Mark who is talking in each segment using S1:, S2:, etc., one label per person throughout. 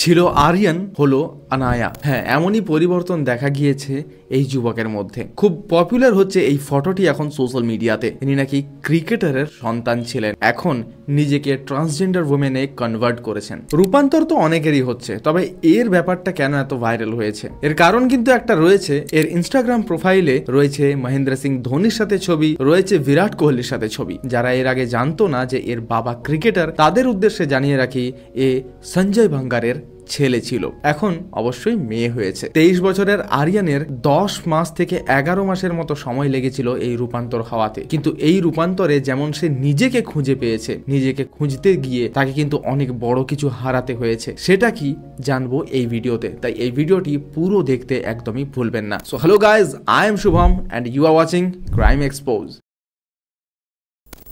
S1: ছিল আরিয়ান, হলো আনায়া। হ্যাঁ, এমনই পরিবর্তন দেখা গিয়েছে এই যুবকের মধ্যে। খুব পপুলার হচ্ছে এই ফটোটি এখন সোশ্যাল মিডিয়াতে। তিনি নাকি ক্রিকেটারের সন্তান ছিলেন, এখন নিজেকে ট্রান্সজেন্ডার ওমেনে কনভার্ট করেছেন। রূপান্তর তো অনেকেরই হচ্ছে, তবে এর ব্যাপারটা কেন এত ভাইরাল হয়েছে এর কারণ কিন্তু একটা রয়েছে। এর ইনস্টাগ্রাম প্রোফাইলে রয়েছে মহেন্দ্র সিং ধোনির সাথে ছবি, রয়েছে বিরাট কোহলির সাথে ছবি। যারা এর আগে জানতো না যে এর বাবা ক্রিকেটার, তাদের উদ্দেশ্যে জানিয়ে রাখি, এ সঞ্জয় বাঙ্গারের ছেলে ছিল, এখন অবশ্যই মেয়ে হয়েছে। 23 বছরের আরিয়ানের 10 মাস থেকে 11 মাসের মতো সময় লেগেছিল এই রূপান্তর হওয়াতে। কিন্তু এই রূপান্তরে যেমন সে নিজেকে খুঁজে পেয়েছে, নিজেকে খুঁজতে গিয়ে তাকে কিন্তু অনেক বড় কিছু হারাতে হয়েছে। সেটা কি জানবো এই ভিডিওতে, তাই এই ভিডিওটি পুরো দেখতে একদমই ভুলবেন না। So hello guys, I am Shubham and you are watching crime expose.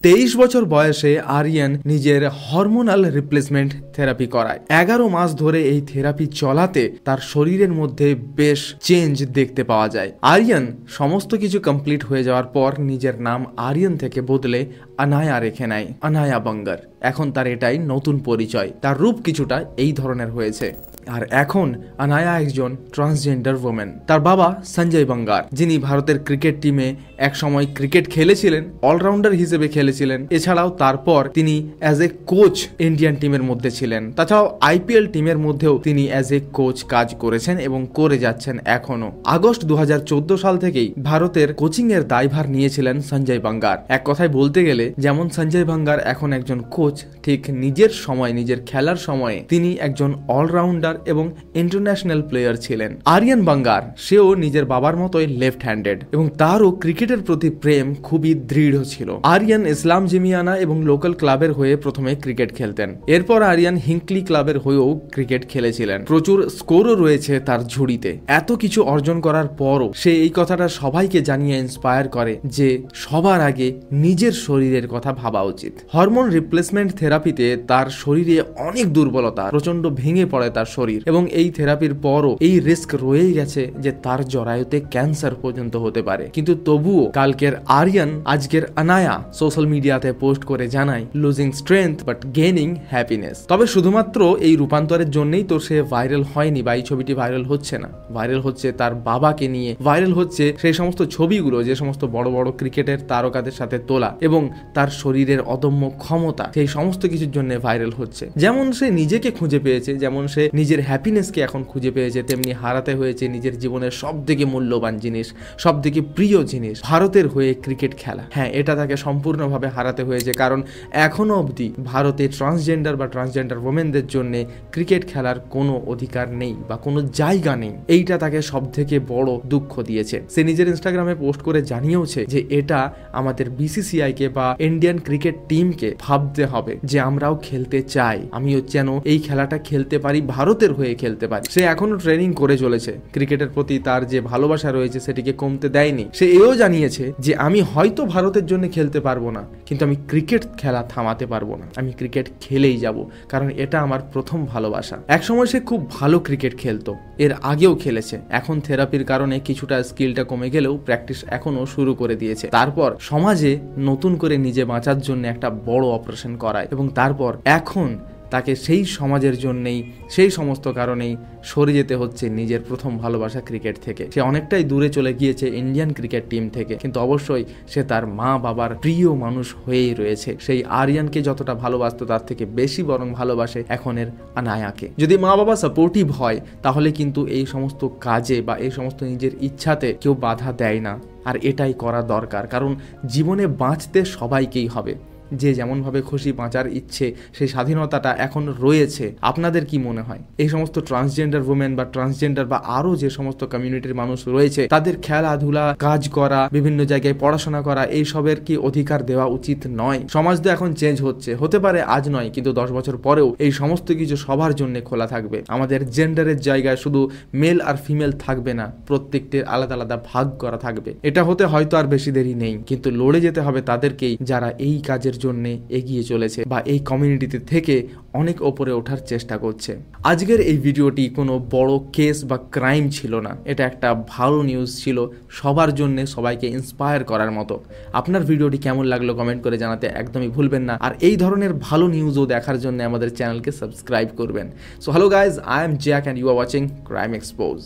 S1: 23 বছর বয়সে আরিয়ান নিজের হরমোনাল রিপ্লেসমেন্ট থেরাপি করায়। 11 মাস ধরে এই থেরাপি চলাতে তার শরীরের মধ্যে বেশ চেঞ্জ দেখতে পাওয়া যায়। আরিয়ান সমস্ত কিছু কমপ্লিট হয়ে যাওয়ার পর নিজের নাম আরিয়ান থেকে বদলে আনায়া রেখে নেয়, আনায়া বাঙ্গার। এখন তার এটাই নতুন পরিচয়। তার রূপ কিছুটা এই ধরনের হয়েছে। আর এখন আনায়া একজন ট্রান্সজেন্ডার ওমেন। তার বাবা সঞ্জয় বাঙ্গার, যিনি ভারতের ক্রিকেট টিমে এক সময় ক্রিকেট খেলেছিলেন, অলরাউন্ডার হিসেবে খেলেছিলেন। এছাড়াও তারপর তিনি অ্যাজ এ কোচ ইন্ডিয়ান টিমের মধ্যে ছিলেন। তাছাড়াও আইপিএল টিমের মধ্যেও তিনি অ্যাজ এ কোচ কাজ করেছেন এবং করে যাচ্ছেন এখনো। আগস্ট 2014 সাল থেকেই ভারতের কোচিং এর দায়ভার নিয়েছিলেন সঞ্জয় বাঙ্গার। এক কথায় বলতে গেলে, যেমন সঞ্জয় বাঙ্গার এখন একজন কোচ, ঠিক নিজের সময়, নিজের খেলার সময়ে তিনি একজন অলরাউন্ডার এবং ইন্টারন্যাশনাল প্লেয়ার ছিলেন। আরিয়ান বাঙ্গার, সেও নিজের বাবার মতোই লেফট হ্যান্ডেড এবং তারও ক্রিকেটের প্রতি প্রেম খুবই দৃঢ় ছিল। আরিয়ান ইসলাম জিমিয়ানা এবং লোকাল ক্লাবের হয়ে প্রথমে ক্রিকেট খেলতেন। এরপর আরিয়ান হিঙ্কলি ক্লাবের হয়েও ক্রিকেট খেলেছিলেন। প্রচুর স্কোরও রয়েছে তার ঝুড়িতে। এত কিছু অর্জন করার পরও সে এই কথাটা সবাইকে জানিয়ে ইন্সপায়ার করে যে সবার আগে নিজের শরীরের কথা ভাবা উচিত। হরমোন রিপ্লেসমেন্ট থেরাপিতে তার শরীরে অনেক দুর্বলতা, প্রচন্ড ভেঙে পড়ে তার শরীর, এবং এই থেরাপির পরও এই রিস্ক রয়েই গেছে যে তার জরায়ুতে ক্যান্সার পর্যন্ত হতে পারে। কিন্তু তবুও কালকের আরিয়ান, আজকের আনায়া সোশ্যাল মিডিয়াতে পোস্ট করে জানায়, losing strength but gaining happiness. তবে শুধুমাত্র এই রূপান্তরের জন্যই তো সে ভাইরাল হয়নি বা এই ছবিটি ভাইরাল হচ্ছে না। ভাইরাল হচ্ছে তার বাবাকে নিয়ে, ভাইরাল হচ্ছে সেই সমস্ত ছবিগুলো যে সমস্ত বড় বড় ক্রিকেটের তারকাদের সাথে তোলা, এবং তার শরীরের অদম্য ক্ষমতা, সেই সমস্ত কিছুর জন্য ভাইরাল হচ্ছে। যেমন সে নিজেকে খুঁজে পেয়েছে, যেমন সে নিজের হ্যাপিনেসকে এখন খুঁজে পেয়েছে, তেমনি হারাতে হয়েছে নিজের জীবনের সব থেকে মূল্যবান জিনিস, সব থেকে প্রিয় জিনিস, ভারতের হয়ে ক্রিকেট খেলা। হ্যাঁ, এটা তাকে সম্পূর্ণভাবে হারাতে হয়েছে, কারণ এখনো অবধি ভারতে ট্রান্সজেন্ডার বা ট্রান্সজেন্ডার ওমেনদের জন্য ক্রিকেট খেলার কোনো অধিকার নেই বা কোনো জায়গা নেই। এইটা তাকে সব থেকে বড় দুঃখ দিয়েছে। সে নিজের ইনস্টাগ্রামে পোস্ট করে জানিয়েওছে যে এটা আমাদের বিসিসিআই কে বা ইন্ডিয়ান ক্রিকেট টিমকে ভাবতে হবে যে আমরাও খেলতে চাই, আমিও যেন এই খেলাটা খেলতে পারি, ভারতের হয়ে খেলতে পারি। সে এখনো ট্রেনিং করে চলেছে। ক্রিকেটের প্রতি তার যে ভালোবাসা রয়েছে সেটিকে কমতে দেয়নি। সে এও জানিয়েছে যে আমি হয়তো ভারতের জন্য খেলতে পারবো না, কিন্তু আমি ক্রিকেট খেলা থামাতে পারবো না, আমি ক্রিকেট খেলেই যাব, কারণ এটা আমার প্রথম ভালোবাসা। একসময় সে খুব ভালো ক্রিকেট খেলতো, এর আগেও খেলেছে। এখন থেরাপির কারণে কিছুটা স্কিলটা কমে গেলেও প্র্যাকটিস এখনো শুরু করে দিয়েছে। তারপর সমাজে নতুন করে নিজে বাঁচার জন্য একটা বড় অপারেশন করায়, এবং তারপর এখন তাকে সেই সমাজের জন্যেই, সেই সমস্ত কারণেই সরে যেতে হচ্ছে নিজের প্রথম ভালোবাসা ক্রিকেট থেকে। সে অনেকটাই দূরে চলে গিয়েছে ইন্ডিয়ান ক্রিকেট টিম থেকে, কিন্তু অবশ্যই সে তার মা বাবার প্রিয় মানুষ হয়েই রয়েছে। সেই আরিয়ানকে যতটা ভালোবাসতো তার থেকে বেশি বরং ভালোবাসে এখনের আনায়াকে। যদি মা বাবা সাপোর্টিভ হয় তাহলে কিন্তু এই সমস্ত কাজে বা এই সমস্ত নিজের ইচ্ছাতে কেউ বাধা দেয় না, আর এটাই করা দরকার। কারণ জীবনে বাঁচতে সবাইকেই হবে, যে যেমনভাবে খুশি বাঁচার ইচ্ছে, সেই স্বাধীনতাটা এখন রয়েছে। আপনাদের কি মনে হয় এই সমস্ত ট্রান্সজেন্ডার ওমেন বা ট্রান্সজেন্ডার বা আরো যে সমস্ত কমিউনিটির মানুষ রয়েছে, তাদের খেলাধুলা, কাজ করা, বিভিন্ন জায়গায় পড়াশোনা করা, এইসবের কি অধিকার দেওয়া উচিত নয়? সমাজ তো এখন চেঞ্জ হচ্ছে, হতে পারে আজ নয়, কিন্তু 10 বছর পরেও এই সমস্ত কিছু সবার জন্য খোলা থাকবে। আমাদের জেন্ডারের জায়গায় শুধু মেল আর ফিমেল থাকবে না, প্রত্যেকটির আলাদা আলাদা ভাগ করা থাকবে। এটা হতে হয়তো আর বেশি দেরি নেই, কিন্তু লড়ে যেতে হবে তাদেরকেই যারা এই কাজের জন্য এগিয়ে চলেছে বা এই কমিউনিটিতে থেকে অনেক ওপরে ওঠার চেষ্টা করছে। আজকের এই ভিডিওটি কোনো বড় কেস বা ক্রাইম ছিল না, এটা একটা ভালো নিউজ ছিল সবার জন্য, সবাইকে ইন্সপায়ার করার মতো। আপনার ভিডিওটি কেমন লাগলো কমেন্ট করে জানাতে একদমই ভুলবেন না, আর এই ধরনের ভালো নিউজও দেখার জন্য আমাদের চ্যানেলকে সাবস্ক্রাইব করবেন। So hello guys, I am Jack and you are watching crime expose.